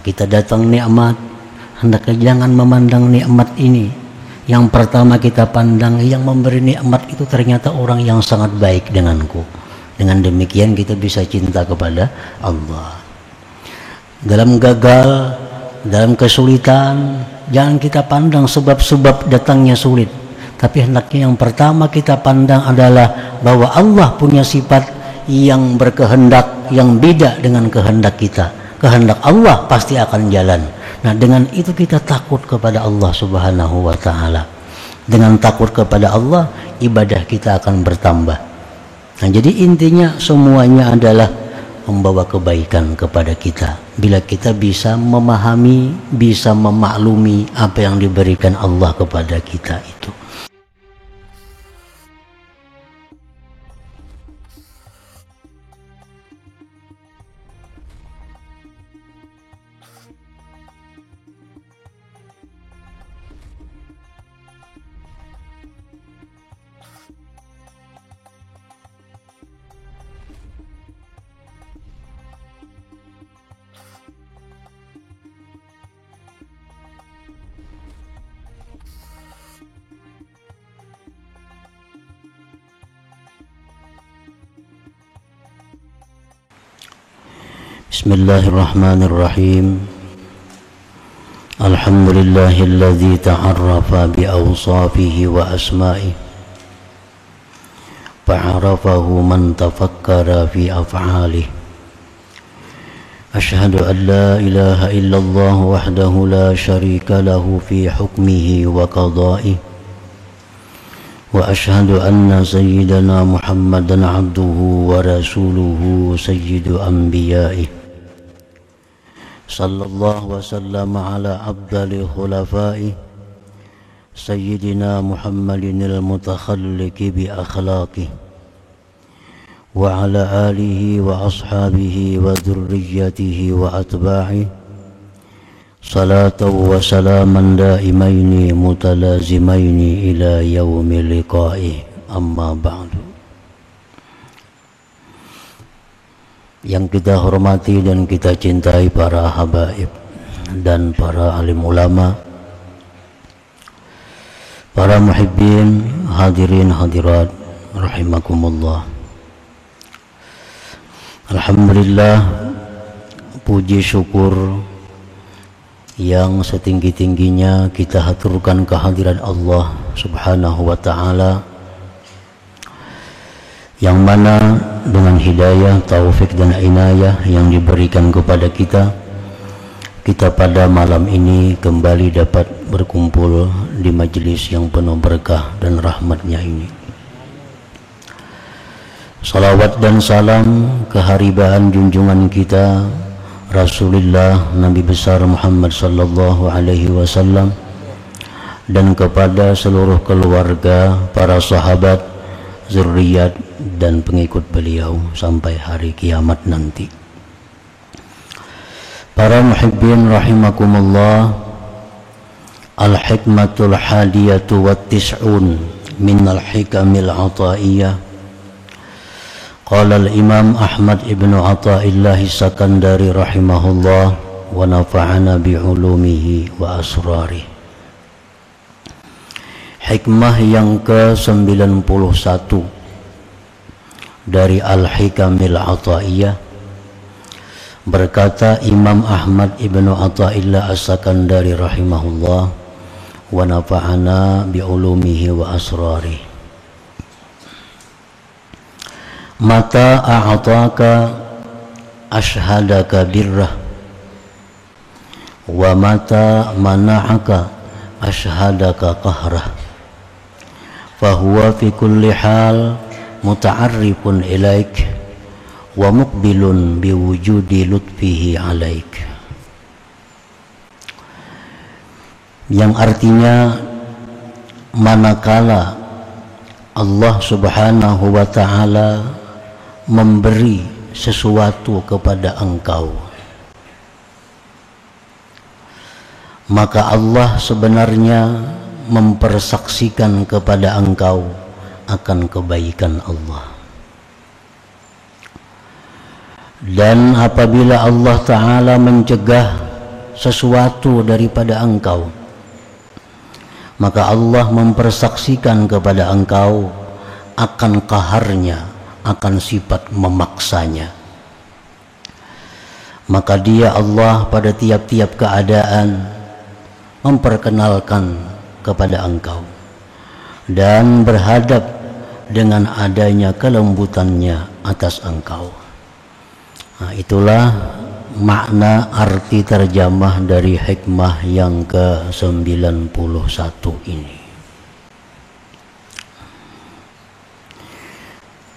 kita datang nikmat, hendaknya jangan memandang nikmat ini. Yang pertama kita pandang, yang memberi nikmat itu ternyata orang yang sangat baik denganku. Dengan demikian kita bisa cinta kepada Allah. Dalam gagal, dalam kesulitan, jangan kita pandang sebab-sebab datangnya sulit. Tapi hendaknya yang pertama kita pandang adalah bahwa Allah punya sifat yang berkehendak, yang beda dengan kehendak kita. Kehendak Allah pasti akan jalan. Nah, dengan itu kita takut kepada Allah Subhanahu wa ta'ala. Dengan takut kepada Allah, ibadah kita akan bertambah. Nah, jadi intinya semuanya adalah membawa kebaikan kepada kita. Bila kita bisa memahami, bisa memaklumi apa yang diberikan Allah kepada kita itu. Bismillahirrahmanirrahim. Alhamdulillahilladzi ta'arrafa bi awsafihi wa asma'ihi fa'arafahu man tafakkara fi af'alihi. Ashhadu an la ilaha illallah wahdahu la syarika lahu fi hukmihi wa qada'ihi. Wa ashhadu anna sayyidana Muhammadan abduhu wa rasuluhu sayyidu anbiya'ihi. Sallallahu wa sallama ala abdali khulafai Sayyidina Muhammadinil mutakhalliqi bi akhlaqi wa ala alihi wa ashabihi wa dhurriyyatihi wa atba'i salatan wa salaman daimaini mutalazimaini ila yaumi liqa'i, amma ba'du. Yang kita hormati dan kita cintai para habaib dan para alim ulama, para muhibbin, hadirin hadirat rahimakumullah. Alhamdulillah, puji syukur yang setinggi-tingginya kita haturkan kehadiran Allah Subhanahu wa ta'ala, yang mana dengan hidayah, taufik dan inayah yang diberikan kepada kita, kita pada malam ini kembali dapat berkumpul di majelis yang penuh berkah dan rahmatnya ini. Salawat dan salam keharibaan junjungan kita Rasulullah Nabi besar Muhammad sallallahu alaihi wasallam dan kepada seluruh keluarga, para sahabat, zuriat dan pengikut beliau sampai hari kiamat nanti. Para muhibbin rahimakumullah, al-hikmatul hadiyatu wat tis'un min al-hikamil ataiyah. Qala al-imam Ahmad ibnu Athaillah Sakandari rahimahullah wa nafa'ana bi'ulumihi wa asrarih. Hikmah yang ke-91 dari Al-Hikamil Athaiyah, berkata Imam Ahmad ibnu Athaillah As-Sakandari rahimahullah wa nafa'ana bi'ulumihi wa asrarih. Mata a'ataka ashhadaka birrah wa mata mana'aka ashhadaka qahrah, fahuwa fi kulli hal muta'arrifun ilaik wa muqbilun biwujudi lutfihi alaik. Yang artinya, manakala Allah Subhanahu wa ta'ala memberi sesuatu kepada engkau, maka Allah sebenarnya mempersaksikan kepada engkau akan kebaikan Allah. Dan apabila Allah Ta'ala mencegah sesuatu daripada engkau, maka Allah mempersaksikan kepada engkau akan qaharnya, akan sifat memaksanya. Maka dia Allah pada tiap-tiap keadaan memperkenalkan kepada engkau dan berhadap dengan adanya kelembutannya atas engkau. Nah, itulah makna arti terjemah dari hikmah yang ke-91 ini.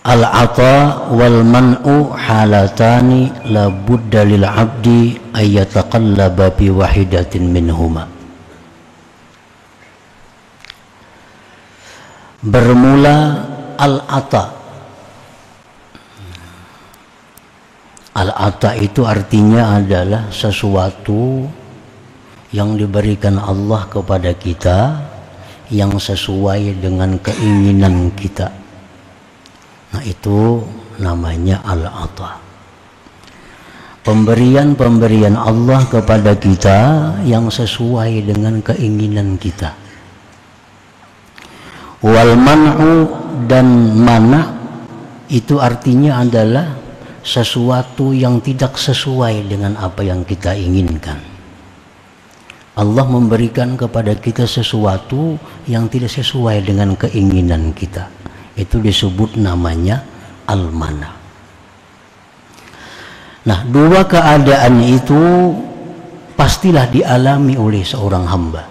Al-ata wal man'u halatani la budda lil 'abdi ay yataqallaba bi wahidatin minhuma. Bermula al-ata. Al-ata itu artinya adalah sesuatu yang diberikan Allah kepada kita yang sesuai dengan keinginan kita. Nah, itu namanya al-ata. Pemberian-pemberian Allah kepada kita yang sesuai dengan keinginan kita. Wal man'u, dan mana itu artinya adalah sesuatu yang tidak sesuai dengan apa yang kita inginkan. Allah memberikan kepada kita sesuatu yang tidak sesuai dengan keinginan kita. Itu disebut namanya al-mana. Nah, dua keadaan itu pastilah dialami oleh seorang hamba.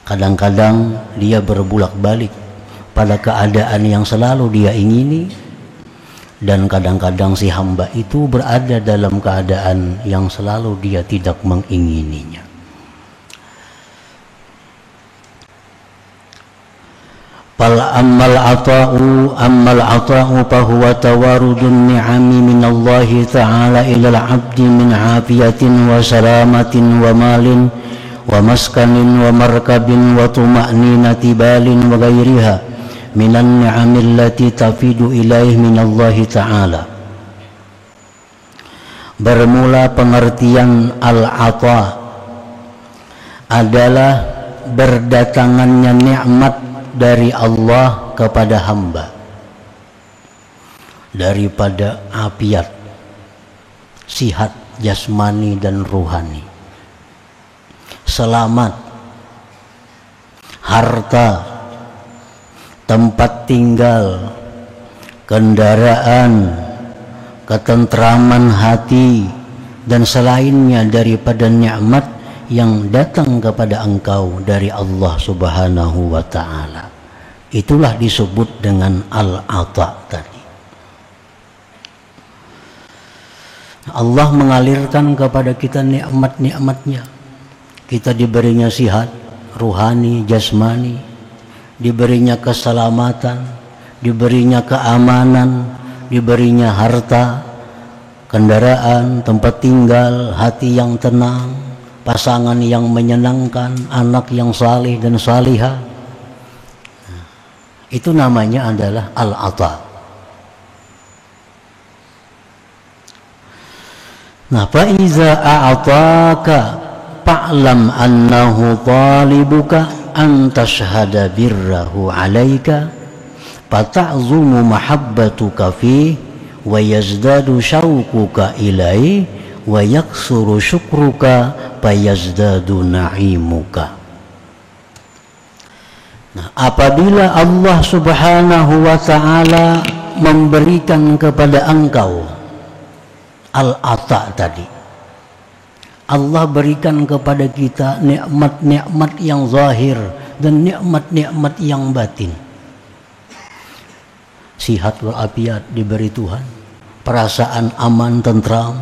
Kadang-kadang dia berbulak-balik pada keadaan yang selalu dia ingini, dan kadang-kadang si hamba itu berada dalam keadaan yang selalu dia tidak mengingininya. Ammal ata'u fahuwa tawarudun ni'ami minallahi ta'ala ilal abdi min afiyatin wa salamatin wa malin wa maskanin wa markabin wa tuma'ninati balin wa ghairiha minan ni'amil lati tafidu ilaih minallahi ta'ala. Bermula pengertian al-ata adalah berdatangannya nikmat dari Allah kepada hamba, daripada afiat, sihat jasmani dan ruhani, selamat, harta, tempat tinggal, kendaraan, ketentraman hati, dan selainnya daripada nikmat yang datang kepada engkau dari Allah Subhanahu wa ta'ala. Itulah disebut dengan al-ata tadi. Allah mengalirkan kepada kita nikmat-nikmatnya. Kita diberinya sihat ruhani, jasmani, diberinya keselamatan, diberinya keamanan, diberinya harta, kendaraan, tempat tinggal, hati yang tenang, pasangan yang menyenangkan, anak yang salih dan salihah. Itu namanya adalah al-ata. Nah, fa iza a'taka fa'lam annahu talibuka an tashhada birrahu 'alaika fata'zumu mahabbatuka fi wa yazdadu syauquka ilaihi wa yaksuru syukruka fayazdadu na'imuka. Nah, apabila Allah Subhanahu wa ta'ala memberikan kepada engkau al-ata tadi, Allah berikan kepada kita nikmat-nikmat yang zahir dan nikmat-nikmat yang batin. Sihat walafiat diberi Tuhan, perasaan aman tentram,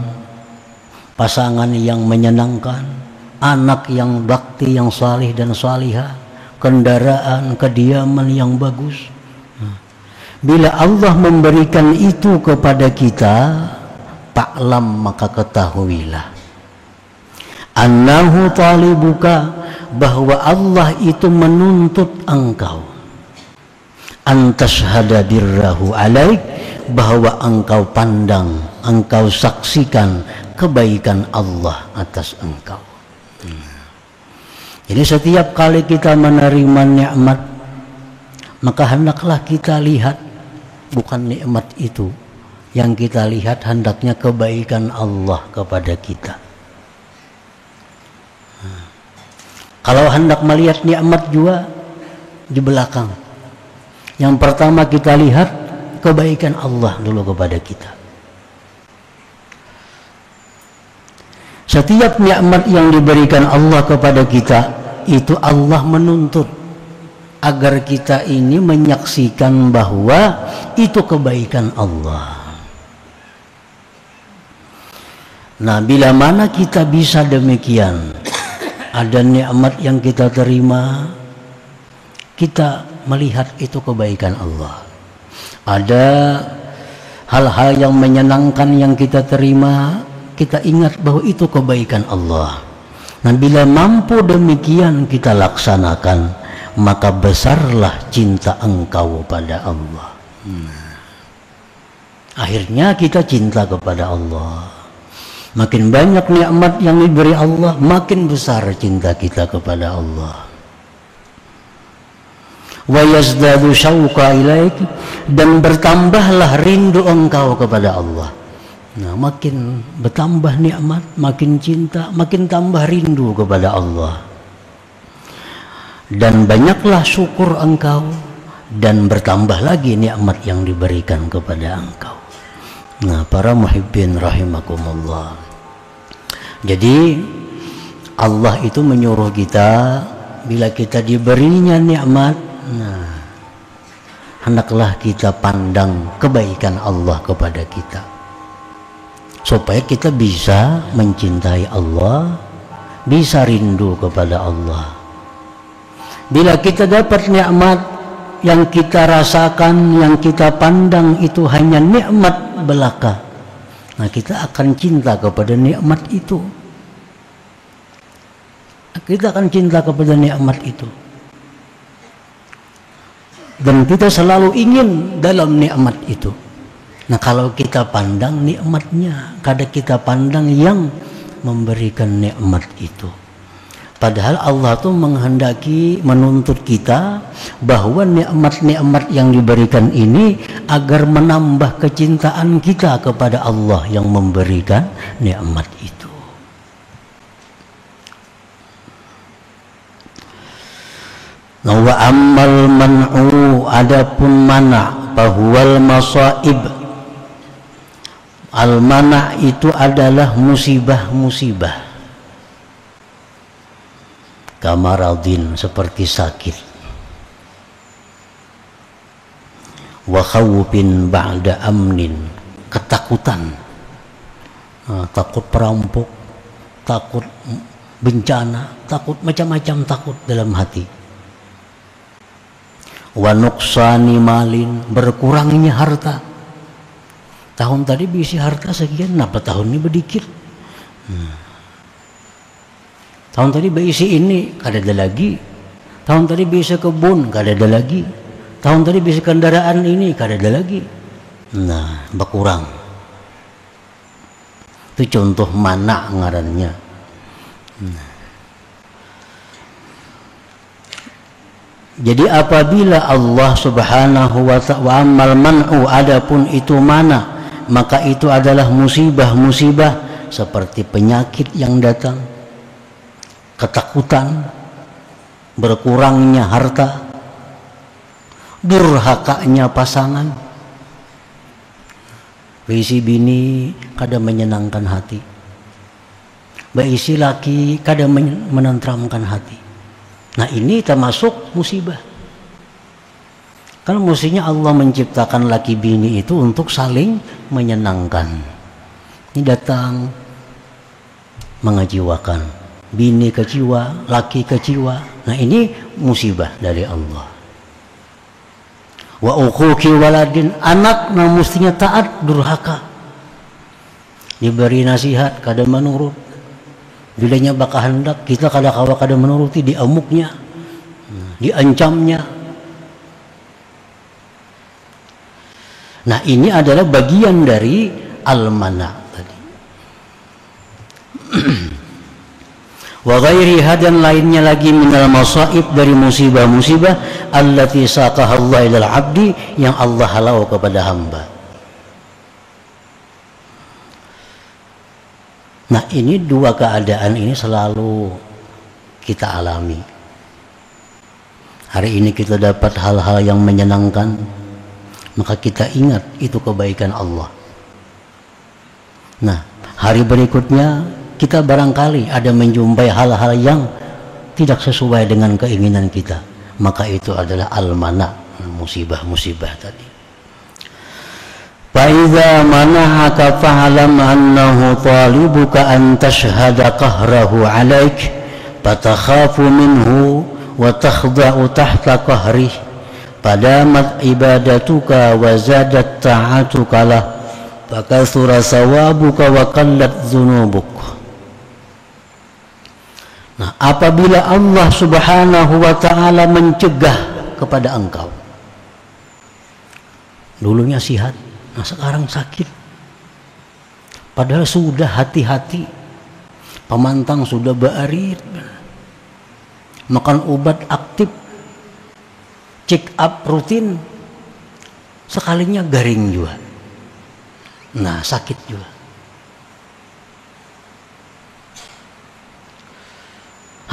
pasangan yang menyenangkan, anak yang bakti, yang salih dan salihah, kendaraan, kediaman yang bagus. Bila Allah memberikan itu kepada kita, ta'lam, maka ketahuilah annahu talibuka, bahwa Allah itu menuntut engkau, antashhada birrahu alaik, bahwa engkau pandang, engkau saksikan kebaikan Allah atas engkau. Jadi setiap kali kita menerima nikmat, maka hendaklah kita lihat bukan nikmat itu yang kita lihat, hendaknya kebaikan Allah kepada kita. Kalau hendak melihat nikmat juga di belakang, yang pertama kita lihat kebaikan Allah dulu kepada kita. Setiap nikmat yang diberikan Allah kepada kita, itu Allah menuntut agar kita ini menyaksikan bahwa itu kebaikan Allah. Nah, bila mana kita bisa demikian, ada nikmat yang kita terima, kita melihat itu kebaikan Allah. Ada hal-hal yang menyenangkan yang kita terima, kita ingat bahwa itu kebaikan Allah. Nah, bila mampu demikian kita laksanakan, maka besarlah cinta engkau pada Allah. Akhirnya kita cinta kepada Allah. Makin banyak nikmat yang diberi Allah, makin besar cinta kita kepada Allah. Wa yazdadu syauqa ilaik, dan bertambahlah rindu engkau kepada Allah. Nah, makin bertambah nikmat, makin cinta, makin tambah rindu kepada Allah. Dan banyaklah syukur engkau, dan bertambah lagi nikmat yang diberikan kepada engkau. Nah, para muhibbin rahimakumullah. Jadi Allah itu menyuruh kita, bila kita diberinya nikmat, nah, hendaklah kita pandang kebaikan Allah kepada kita, supaya kita bisa mencintai Allah, bisa rindu kepada Allah. Bila kita dapat nikmat, yang kita rasakan, yang kita pandang itu hanya nikmat belaka, nah kita akan cinta kepada nikmat itu. Kita akan cinta kepada nikmat itu. Dan kita selalu ingin dalam nikmat itu. Nah, kalau kita pandang nikmatnya, kadang kita pandang yang memberikan nikmat itu. Padahal Allah tuh menghendaki, menuntut kita bahwa nikmat-nikmat yang diberikan ini agar menambah kecintaan kita kepada Allah yang memberikan nikmat itu. Nah, wa ammal man'u, adapun mana, bahwal masaib. Al-mana' itu adalah musibah-musibah. Kamaradin, seperti sakit. Wa khawfin ba'da amnin, ketakutan. Nah, takut perampok, takut bencana, takut macam-macam takut dalam hati. Wa nuqsani malin, berkurangnya harta. Tahun tadi bisi harta sekian, kenapa tahun ini berdikit? Tahun tadi berisi ini, kada ada lagi. Tahun tadi bisa kebun, kada ada lagi. Tahun tadi bisa kendaraan ini, kada ada lagi. Nah, berkurang. Itu contoh mana ngarannya. Jadi apabila Allah subhanahu wa ta'ala amal man'u, adapun itu mana, maka itu adalah musibah-musibah seperti penyakit yang datang, ketakutan, berkurangnya harta, durhakanya pasangan. Berisi bini kada menyenangkan hati, berisi laki kada menenteramkan hati. Nah, ini termasuk musibah. Kan mestinya Allah menciptakan laki bini itu untuk saling menyenangkan. Ini datang mengejiwakan, bini kecewa, laki kecewa. Nah, ini musibah dari Allah. Wa uquqi waladin, anak nah mestinya taat, durhaka. Diberi nasihat kada menurut. Bilanya bakal hendak, kita kada-kada kada menuruti, diamuknya, diancamnya. Nah, ini adalah bagian dari al-mana tadi. wa ghairiha, dan lainnya lagi minal masaib, dari musibah-musibah allati saqaha Allah ilal abdi, yang Allah halau kepada hamba. Nah, ini dua keadaan ini selalu kita alami. Hari ini kita dapat hal-hal yang menyenangkan, maka kita ingat itu kebaikan Allah. Nah, hari berikutnya kita barangkali ada menjumpai hal-hal yang tidak sesuai dengan keinginan kita, maka itu adalah al-mana, musibah-musibah tadi. Fa'idha manahaka fa'alam annahu talibuka an tashhada qahrahu alaik fatakhafu minhu wa takhda'u tahta qahrih fadamat ibadatuka wa zadat ta'atuka lah fakathura sawabuka wa qallat dhunubuk. Nah, apabila Allah subhanahu wa ta'ala mencegah kepada engkau, dulunya sihat, nah sekarang sakit, padahal sudah hati-hati, pemantang sudah baarit, makan obat aktif, check up rutin, sekalinya garing juga, nah sakit juga.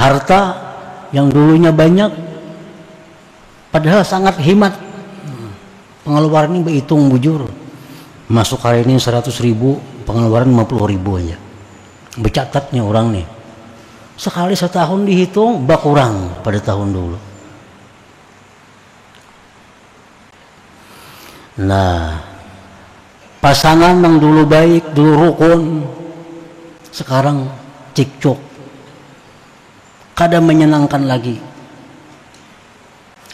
Harta yang dulunya banyak, padahal sangat hemat, pengeluaran ini berhitung bujur, masuk hari ini 100.000, pengeluaran 50.000 aja, bercatatnya orang nih, sekali setahun dihitung berkurang pada tahun dulu. Nah, pasangan yang dulu baik, dulu rukun, sekarang cekcok, kada menyenangkan lagi.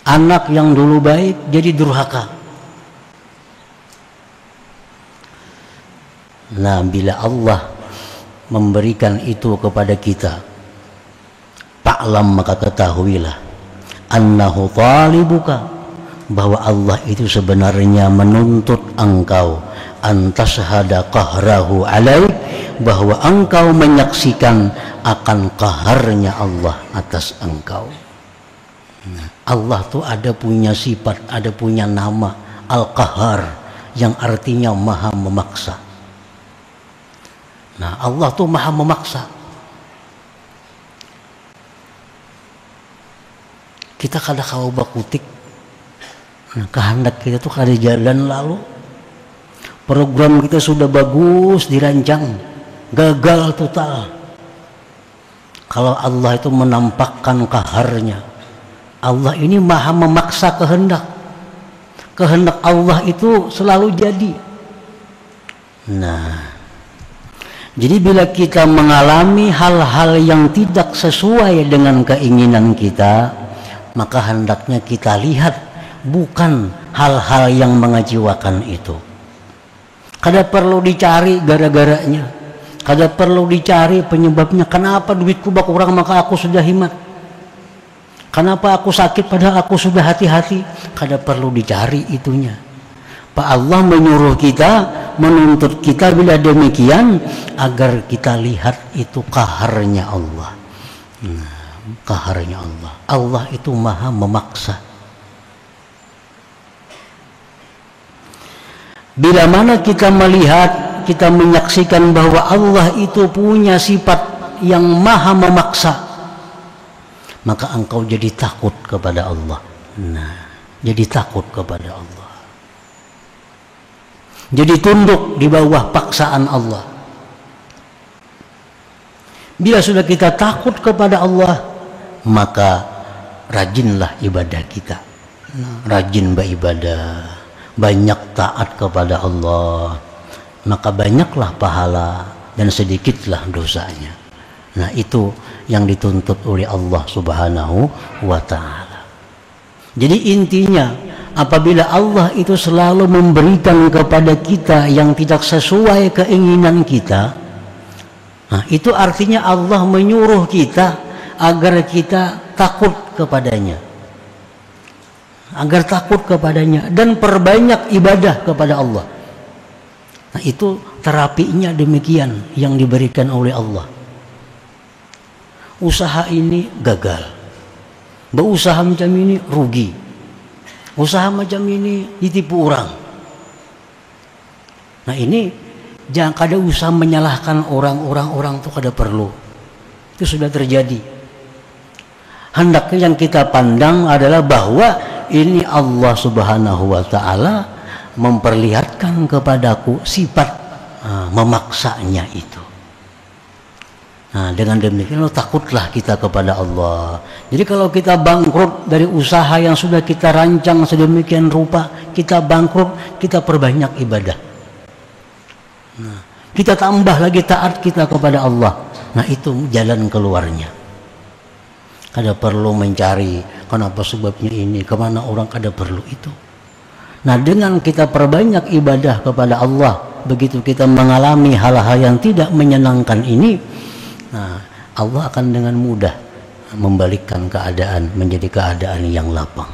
Anak yang dulu baik jadi durhaka. Nah, bila Allah memberikan itu kepada kita, fa'lam, maka ketahuilah annahu talibuka, bahwa Allah itu sebenarnya menuntut engkau antashhada qahrahu alaik, bahwa engkau menyaksikan akan qaharnya Allah atas engkau. Allah tuh ada punya sifat, ada punya nama Al-Qahar, yang artinya maha memaksa. Nah, Allah tuh maha memaksa. Kita kada kau bakutik, nah, kehendak kita tuh kada jalan, lalu program kita sudah bagus dirancang, gagal total. Kalau Allah itu menampakkan qaharnya, Allah ini maha memaksa kehendak. Kehendak Allah itu selalu jadi. Nah, jadi bila kita mengalami hal-hal yang tidak sesuai dengan keinginan kita, maka hendaknya kita lihat bukan hal-hal yang mengecewakan itu. Kada perlu dicari gara-garanya, kada perlu dicari penyebabnya. Kenapa duitku berkurang maka aku sudah hemat? Kenapa aku sakit padahal aku sudah hati-hati? Kada perlu dicari itunya. Pak Allah menyuruh kita, menuntut kita bila demikian, agar kita lihat itu qaharnya Allah. Nah, qaharnya Allah. Allah itu maha memaksa. Bila mana kita melihat, kita menyaksikan bahwa Allah itu punya sifat yang maha memaksa, maka engkau jadi takut kepada Allah. Nah, jadi takut kepada Allah. Jadi tunduk di bawah paksaan Allah. Bila sudah kita takut kepada Allah, maka rajinlah ibadah kita. Rajin beribadah, banyak taat kepada Allah, maka banyaklah pahala dan sedikitlah dosanya. Nah, itu yang dituntut oleh Allah Subhanahu wa ta'ala. Jadi intinya, apabila Allah itu selalu memberikan kepada kita yang tidak sesuai keinginan kita, nah, itu artinya Allah menyuruh kita agar kita takut kepadanya, agar takut kepadanya dan perbanyak ibadah kepada Allah. Nah, itu terapinya demikian yang diberikan oleh Allah. usaha ini gagal, berusaha macam ini rugi, usaha macam ini ditipu orang. Nah ini jangan kada usah menyalahkan orang itu kada perlu. Itu sudah terjadi. Hendaknya yang kita pandang adalah bahwa ini Allah Subhanahu wa Ta'ala memperlihatkan kepadaku sifat memaksanya itu. Nah, dengan demikian takutlah kita kepada Allah. Jadi kalau kita bangkrut dari usaha yang sudah kita rancang sedemikian rupa, kita bangkrut, kita perbanyak ibadah. Nah, kita tambah lagi taat kita kepada Allah. Nah, itu jalan keluarnya. Kada perlu mencari kenapa sebabnya ini, kemana orang, kada perlu itu. Nah, dengan kita perbanyak ibadah kepada Allah, begitu kita mengalami hal-hal yang tidak menyenangkan ini, nah, Allah akan dengan mudah membalikkan keadaan menjadi keadaan yang lapang.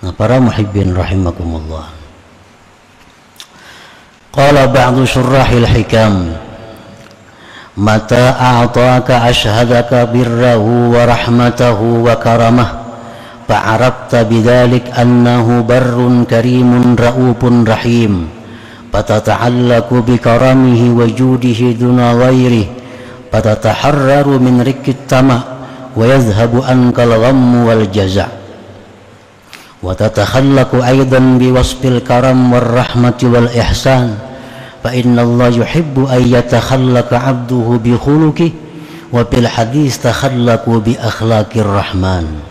Nah, para muhibbin rahimakumullah. Qala ba'du syurrahil hikam, mata a'taka ashhadaka birrahu wa rahmatahu wa karamah, fa'arafta bidzalik annahu barrun karimun ra'upun rahim, fatata'allaku bikaramihi wa judihi duna ghairihi, fatataharraru min rikkit tama' wa yadhhabu ankal ghammu wal jaza', wa tatakhallaku aidan biwasfil karam war rahmati wal ihsan, fa inna Allah yuhibbu an yatakhallaka 'abduhu bi khuluqihi wa fil hadis takhallaku bi akhlaqir rahman.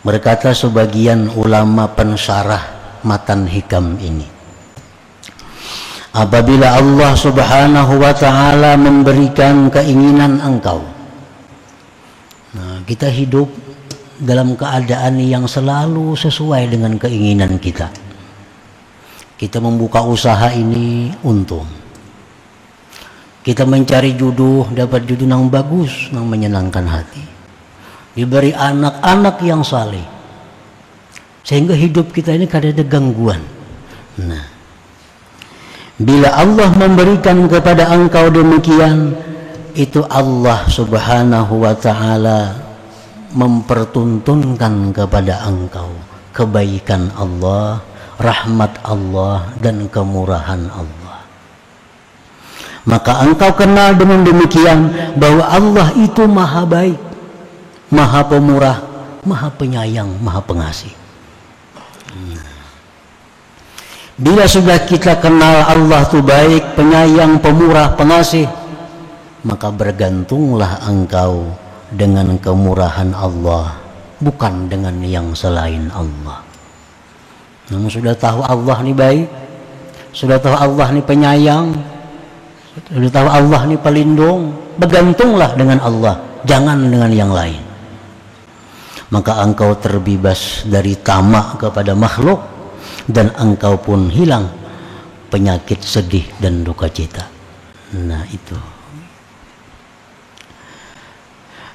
Berkata sebagian ulama pensyarah matan hikam ini, apabila Allah Subhanahu wa Ta'ala memberikan keinginan engkau, nah, kita hidup dalam keadaan yang selalu sesuai dengan keinginan kita. Kita membuka usaha ini untung, kita mencari jodoh, dapat jodoh yang bagus, yang menyenangkan hati, diberi anak-anak yang saleh, sehingga hidup kita ini kada ada gangguan. Nah, bila Allah memberikan kepada engkau demikian, itu Allah Subhanahu wa Ta'ala mempertuntunkan kepada engkau kebaikan Allah, rahmat Allah, dan kemurahan Allah. Maka engkau kenal dengan demikian bahwa Allah itu maha baik, maha pemurah, maha penyayang, maha pengasih. Bila sudah kita kenal Allah itu baik, penyayang, pemurah, pengasih, maka bergantunglah engkau dengan kemurahan Allah, bukan dengan yang selain Allah. Namun sudah tahu Allah ini baik, sudah tahu Allah ini penyayang, sudah tahu Allah ini pelindung, bergantunglah dengan Allah, jangan dengan yang lain. Maka engkau terbebas dari tamak kepada makhluk, dan engkau pun hilang penyakit sedih dan duka cita. Nah itu.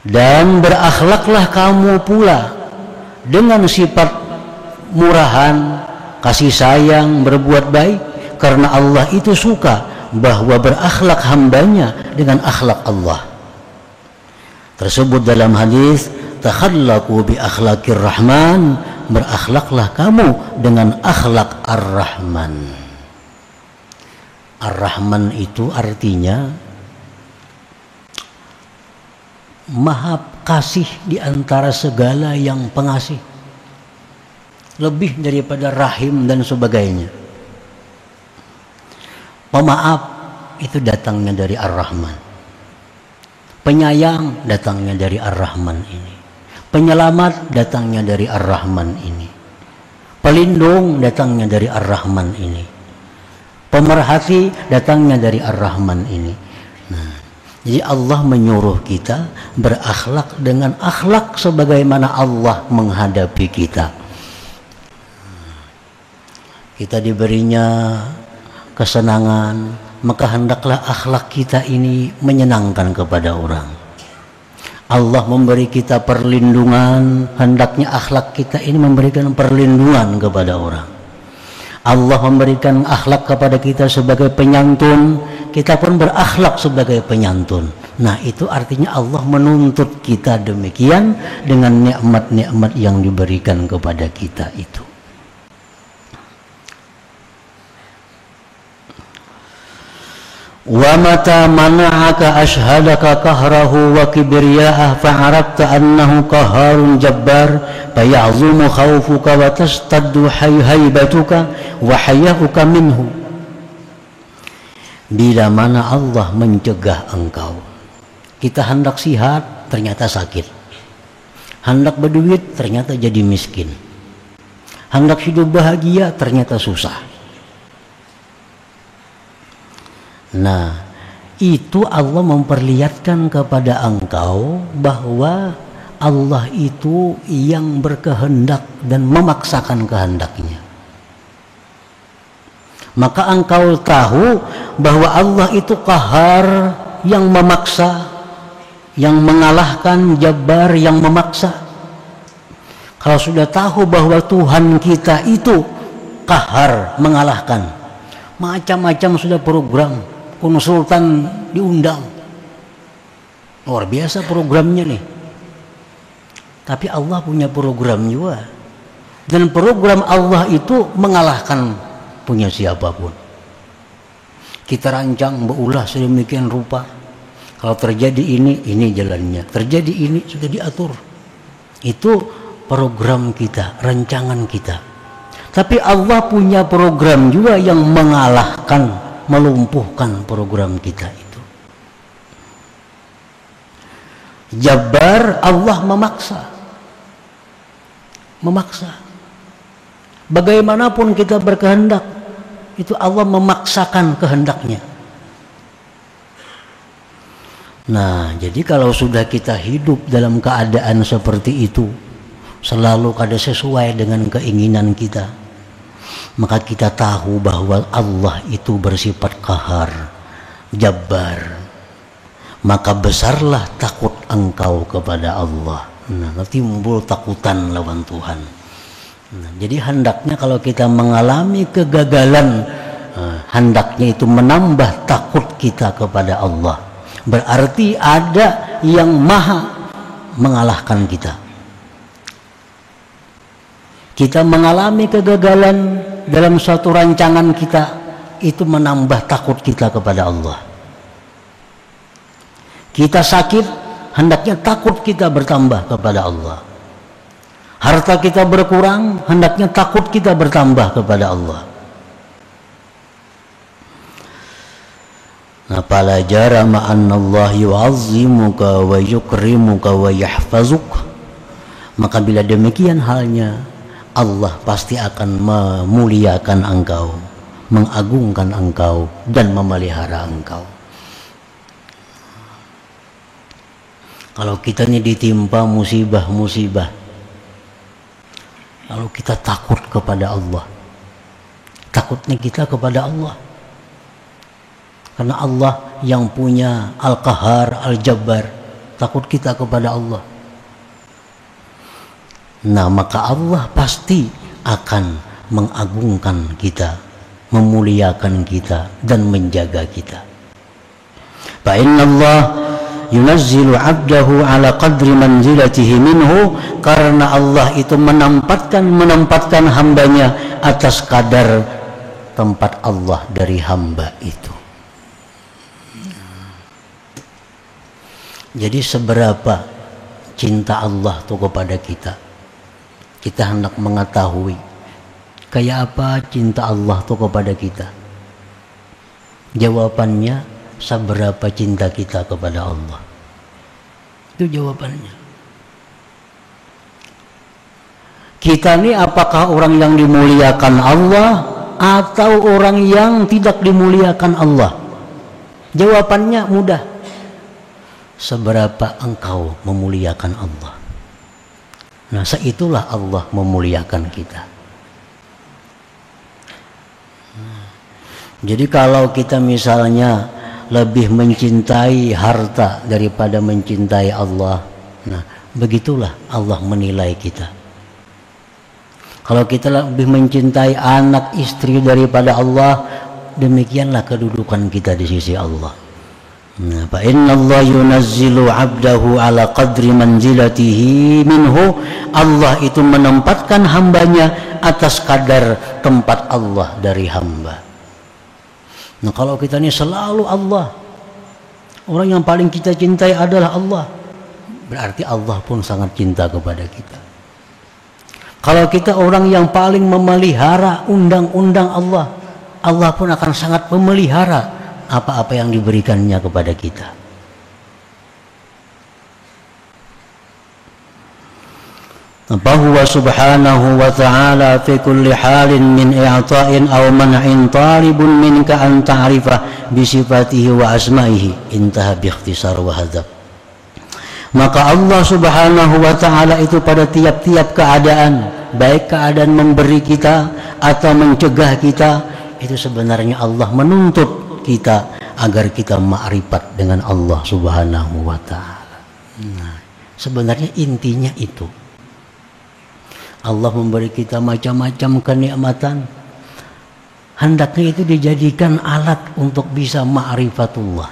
Dan berakhlaklah kamu pula dengan sifat murahan, kasih sayang, berbuat baik, karena Allah itu suka bahwa berakhlak hambanya dengan akhlak Allah. Tersebut dalam hadis, takhallaku bi akhlaqir rahman, berakhlaklah kamu dengan akhlak ar-Rahman. Ar-Rahman itu artinya maha kasih di antara segala yang pengasih, lebih daripada rahim dan sebagainya. Pemaaf itu datangnya dari Ar-Rahman, penyayang datangnya dari Ar-Rahman ini, penyelamat datangnya dari Ar-Rahman ini, pelindung datangnya dari Ar-Rahman ini, pemerhati datangnya dari Ar-Rahman ini. Nah, jadi Allah menyuruh kita berakhlak dengan akhlak sebagaimana Allah menghadapi kita. Kita diberinya kesenangan, maka hendaklah akhlak kita ini menyenangkan kepada orang. Allah memberi kita perlindungan, hendaknya akhlak kita ini memberikan perlindungan kepada orang. Allah memberikan akhlak kepada kita sebagai penyantun, kita pun berakhlak sebagai penyantun. Nah, itu artinya Allah menuntut kita demikian dengan nikmat-nikmat yang diberikan kepada kita itu. Wa mata mana'aka ashhadaka qahrahu wa kibriya'ah fa'arabta annahu qaharun jabbar faya'zumu khawfuka wa tastaddu haybatuka wa hayyahuka minhu. Bila mana Allah mencegah engkau, kita hendak sihat ternyata sakit, hendak berduit ternyata jadi miskin, hendak hidup bahagia ternyata susah. Nah, itu Allah memperlihatkan kepada engkau bahwa Allah itu yang berkehendak dan memaksakan kehendaknya. Maka engkau tahu bahwa Allah itu qahar, yang memaksa, yang mengalahkan, jabbar, yang memaksa. Kalau sudah tahu bahwa Tuhan kita itu qahar, mengalahkan, macam-macam sudah program, konsultan diundang, luar biasa programnya nih. Tapi Allah punya program juga, dan program Allah itu mengalahkan punya siapapun. Kita rancang, berulah sedemikian rupa, kalau terjadi ini jalannya, terjadi ini sudah diatur. Itu program kita, rancangan kita. Tapi Allah punya program juga yang mengalahkan, melumpuhkan program kita itu. Jabbar, Allah memaksa. Bagaimanapun kita berkehendak, itu Allah memaksakan kehendaknya. Nah, jadi kalau sudah kita hidup dalam keadaan seperti itu, selalu kada sesuai dengan keinginan kita, maka kita tahu bahwa Allah itu bersifat qahar, jabbar. Maka besarlah takut engkau kepada Allah. Nah, timbul takutan lawan Tuhan. Nah, jadi hendaknya kalau kita mengalami kegagalan, hendaknya itu menambah takut kita kepada Allah. Berarti ada yang maha mengalahkan kita. Kita mengalami kegagalan dalam suatu rancangan kita, itu menambah takut kita kepada Allah. Kita sakit, hendaknya takut kita bertambah kepada Allah. Harta kita berkurang, hendaknya takut kita bertambah kepada Allah. Nah, fala jarama annallaha yu'azzimuka wa yukrimuka wa yahfazuk. Maka bila demikian halnya, Allah pasti akan memuliakan engkau, mengagungkan engkau, dan memelihara engkau. Kalau kita ini ditimpa musibah-musibah, lalu kita takut kepada Allah, takutnya kita kepada Allah, karena Allah yang punya Al-Qahar, Al-Jabbar, takut kita kepada Allah. Nah, maka Allah pasti akan mengagungkan kita, memuliakan kita, dan menjaga kita. Fa innallah yunazzilu 'abdahu ala qadri manzilatihi minhu, karena Allah itu menempatkan hambanya atas kadar tempat Allah dari hamba itu. Jadi seberapa cinta Allah itu kepada kita, kita hendak mengetahui kayak apa cinta Allah itu kepada kita. Jawabannya, seberapa cinta kita kepada Allah. Itu jawabannya. Kita ini apakah orang yang dimuliakan Allah atau orang yang tidak dimuliakan Allah? Jawabannya mudah. Seberapa engkau memuliakan Allah. Nah, seitulah Allah memuliakan kita. Jadi kalau kita misalnya lebih mencintai harta daripada mencintai Allah, nah begitulah Allah menilai kita. Kalau kita lebih mencintai anak istri daripada Allah, demikianlah kedudukan kita di sisi Allah. Nah, fa inna Allah yunazzilu 'abdahu ala qadri manzilatihi minhu. Allah itu menempatkan hambanya atas kadar tempat Allah dari hamba. Nah, kalau kita ini selalu Allah, orang yang paling kita cintai adalah Allah, berarti Allah pun sangat cinta kepada kita. Kalau kita orang yang paling memelihara undang-undang Allah, Allah pun akan sangat memelihara apa-apa yang diberikannya kepada kita. Fahuwa subhanahu wa ta'ala fi kulli halin min i'ta'in aw man'in talibun minka an ta'rifah bi sifatihi wa asma'ihi. Intaha bi ikhtisar wa hadab. Maka Allah subhanahu wa ta'ala itu pada tiap-tiap keadaan, baik keadaan memberi kita atau mencegah kita, itu sebenarnya Allah menuntut kita agar kita ma'rifat dengan Allah subhanahu wa ta'ala. Nah, sebenarnya intinya itu. Allah memberi kita macam-macam kenikmatan, hendaknya itu dijadikan alat untuk bisa ma'rifatullah.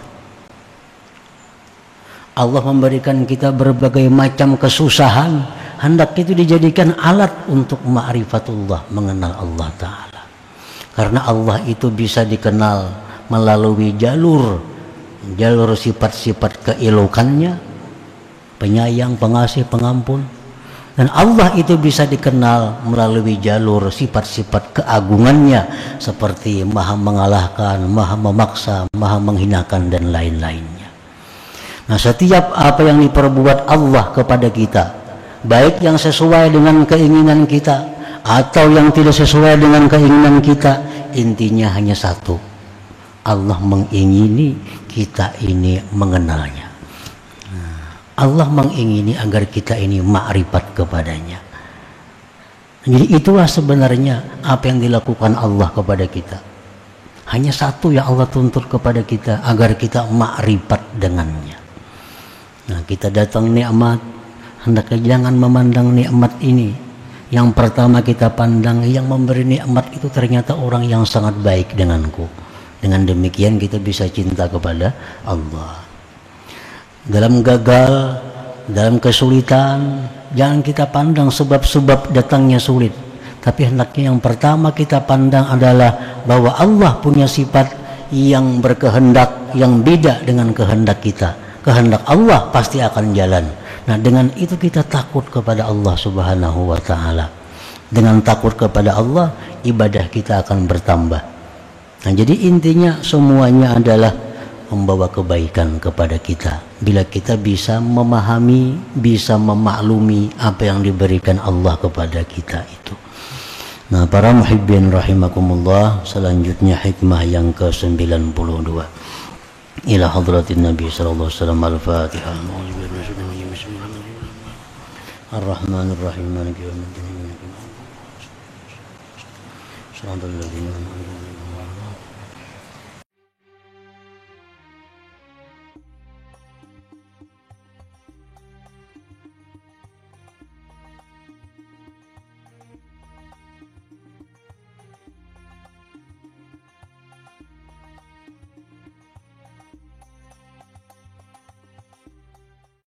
Allah memberikan kita berbagai macam kesusahan, hendaknya itu dijadikan alat untuk ma'rifatullah, mengenal Allah Ta'ala. Karena Allah itu bisa dikenal melalui jalur sifat-sifat keelokannya, penyayang, pengasih, pengampun. Dan Allah itu bisa dikenal melalui jalur sifat-sifat keagungannya, seperti maha mengalahkan, maha memaksa, maha menghinakan, dan lain-lainnya. Nah, setiap apa yang diperbuat Allah kepada kita, baik yang sesuai dengan keinginan kita atau yang tidak sesuai dengan keinginan kita, intinya hanya satu: Allah mengingini kita ini mengenalnya. Allah mengingini agar kita ini ma'rifat kepadanya. Jadi itulah sebenarnya apa yang dilakukan Allah kepada kita. Hanya satu yang Allah tuntut kepada kita, agar kita ma'rifat dengannya. Nah, kita datang nikmat, hendaknya jangan memandang nikmat ini. Yang pertama kita pandang, yang memberi nikmat itu ternyata orang yang sangat baik denganku. Dengan demikian kita bisa cinta kepada Allah. Dalam gagal, dalam kesulitan, jangan kita pandang sebab-sebab datangnya sulit, tapi hendaknya yang pertama kita pandang adalah bahwa Allah punya sifat yang berkehendak yang beda dengan kehendak kita. Kehendak Allah pasti akan jalan. Nah, dengan itu kita takut kepada Allah subhanahu wa ta'ala. Dengan takut kepada Allah, ibadah kita akan bertambah. Nah, jadi intinya semuanya adalah membawa kebaikan kepada kita bila kita bisa memahami, bisa memaklumi apa yang diberikan Allah kepada kita itu. Nah, para muhibbin rahimakumullah, selanjutnya hikmah yang ke-92 ila hadratin Nabi sallallahu alaihi wasallam. Al-Fatihah. Ar-Rahmanir Rahim, maliki yaumiddin. Shiratal ladzina an'amta 'alaihim